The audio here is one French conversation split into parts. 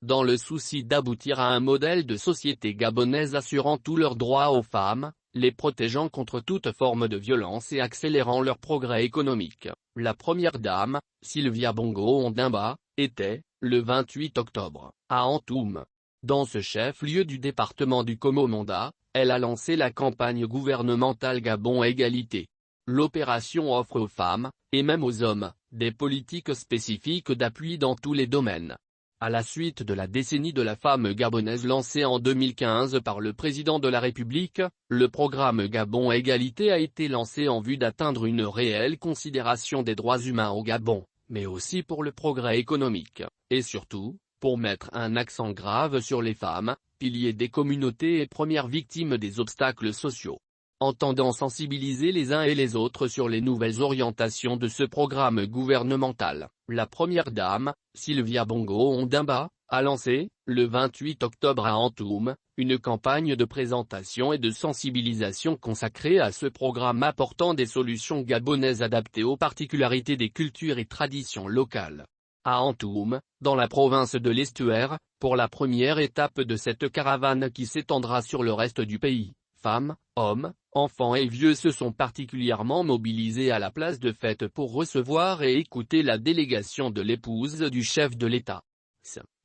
dans le souci d'aboutir à un modèle de société gabonaise assurant tous leurs droits aux femmes, les protégeant contre toute forme de violence et accélérant leur progrès économique. La première dame, Sylvia Bongo Ondimba, était, le 28 octobre, à Antoum. Dans ce chef-lieu du département du Komo-Monda, elle a lancé la campagne gouvernementale Gabon Égalité. L'opération offre aux femmes, et même aux hommes, des politiques spécifiques d'appui dans tous les domaines. À la suite de la décennie de la femme gabonaise lancée en 2015 par le président de la République, le programme Gabon Égalité a été lancé en vue d'atteindre une réelle considération des droits humains au Gabon, mais aussi pour le progrès économique, et surtout, pour mettre un accent grave sur les femmes, piliers des communautés et premières victimes des obstacles sociaux. Entendant sensibiliser les uns et les autres sur les nouvelles orientations de ce programme gouvernemental, la première dame, Sylvia Bongo Ondimba, a lancé, le 28 octobre à Antoum, une campagne de présentation et de sensibilisation consacrée à ce programme apportant des solutions gabonaises adaptées aux particularités des cultures et traditions locales. À Antoum, dans la province de l'Estuaire, pour la première étape de cette caravane qui s'étendra sur le reste du pays, femmes, hommes, enfants et vieux se sont particulièrement mobilisés à la place de fête pour recevoir et écouter la délégation de l'épouse du chef de l'État.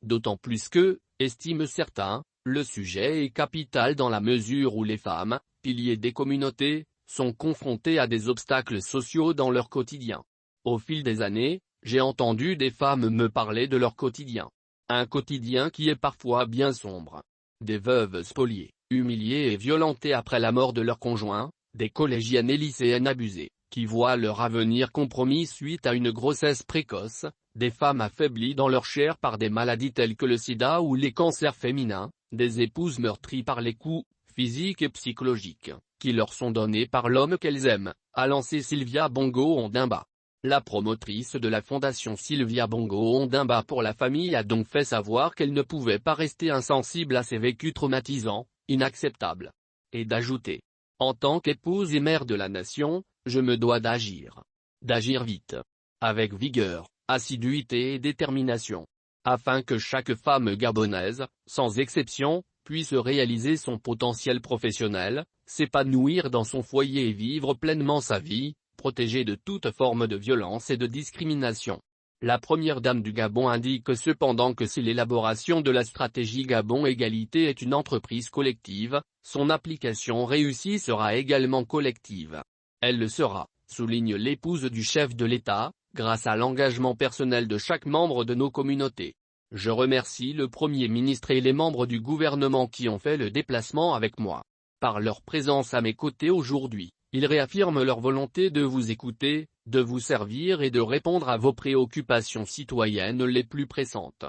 D'autant plus que, estiment certains, le sujet est capital dans la mesure où les femmes, piliers des communautés, sont confrontées à des obstacles sociaux dans leur quotidien. Au fil des années, j'ai entendu des femmes me parler de leur quotidien. Un quotidien qui est parfois bien sombre. Des veuves spoliées, humiliées et violentées après la mort de leur conjoint, des collégiennes et lycéennes abusées, qui voient leur avenir compromis suite à une grossesse précoce, des femmes affaiblies dans leur chair par des maladies telles que le sida ou les cancers féminins, des épouses meurtries par les coups, physiques et psychologiques, qui leur sont donnés par l'homme qu'elles aiment, a lancé Sylvia Bongo Ondimba. La promotrice de la fondation Sylvia Bongo Ondimba pour la famille a donc fait savoir qu'elle ne pouvait pas rester insensible à ces vécus traumatisants, inacceptables. Et d'ajouter: en tant qu'épouse et mère de la nation, je me dois d'agir. D'agir vite. Avec vigueur, assiduité et détermination. Afin que chaque femme gabonaise, sans exception, puisse réaliser son potentiel professionnel, s'épanouir dans son foyer et vivre pleinement sa vie, protégée de toute forme de violence et de discrimination. La première dame du Gabon indique cependant que si l'élaboration de la stratégie Gabon Égalité est une entreprise collective, son application réussie sera également collective. Elle le sera, souligne l'épouse du chef de l'État, grâce à l'engagement personnel de chaque membre de nos communautés. Je remercie le Premier ministre et les membres du gouvernement qui ont fait le déplacement avec moi. Par leur présence à mes côtés aujourd'hui, ils réaffirment leur volonté de vous écouter, de vous servir et de répondre à vos préoccupations citoyennes les plus pressantes.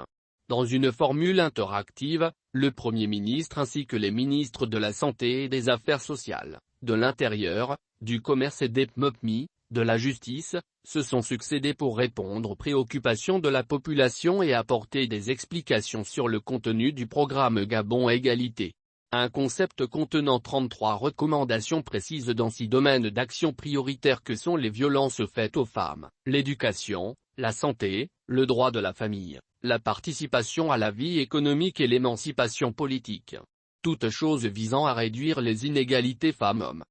Dans une formule interactive, le Premier ministre ainsi que les ministres de la Santé et des Affaires sociales, de l'Intérieur, du Commerce et des PMEPMI, de la Justice, se sont succédés pour répondre aux préoccupations de la population et apporter des explications sur le contenu du programme Gabon Égalité. Un concept contenant 33 recommandations précises dans 6 domaines d'action prioritaires que sont les violences faites aux femmes, l'éducation, la santé, le droit de la famille, la participation à la vie économique et l'émancipation politique. Toutes choses visant à réduire les inégalités femmes-hommes.